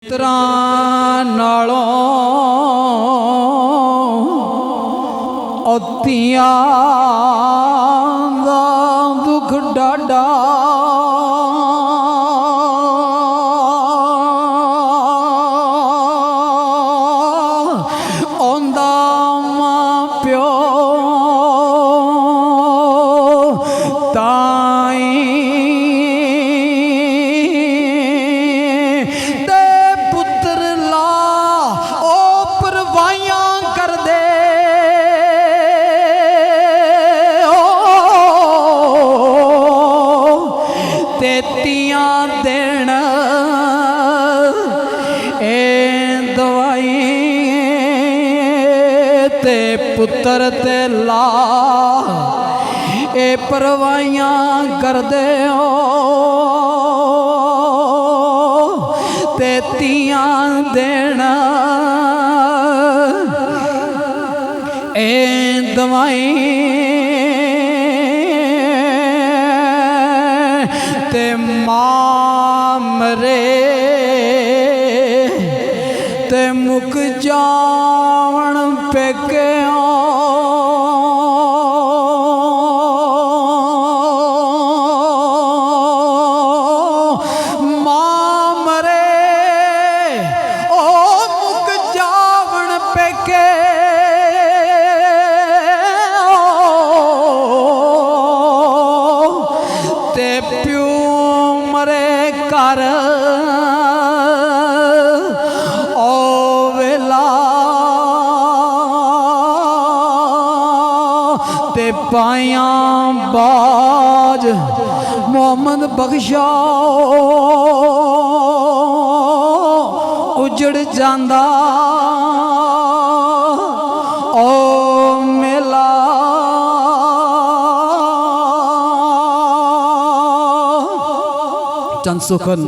मित्रां नालों औतियां दा दुख डाडा औंदा मां प्यो देन ए दवाई ते पुत्र ते ला ए परवाइयां कर दे ते तियां देन ए दवाई ते मां मरे ते मुक जावण पेके मां मरे ओ मुक जावण पेके ते प्यो मरे कर ओ वेला ते पाया बाज मोहम्मद बख्शा उजड़ जांदा ओ मेला चंद सुखन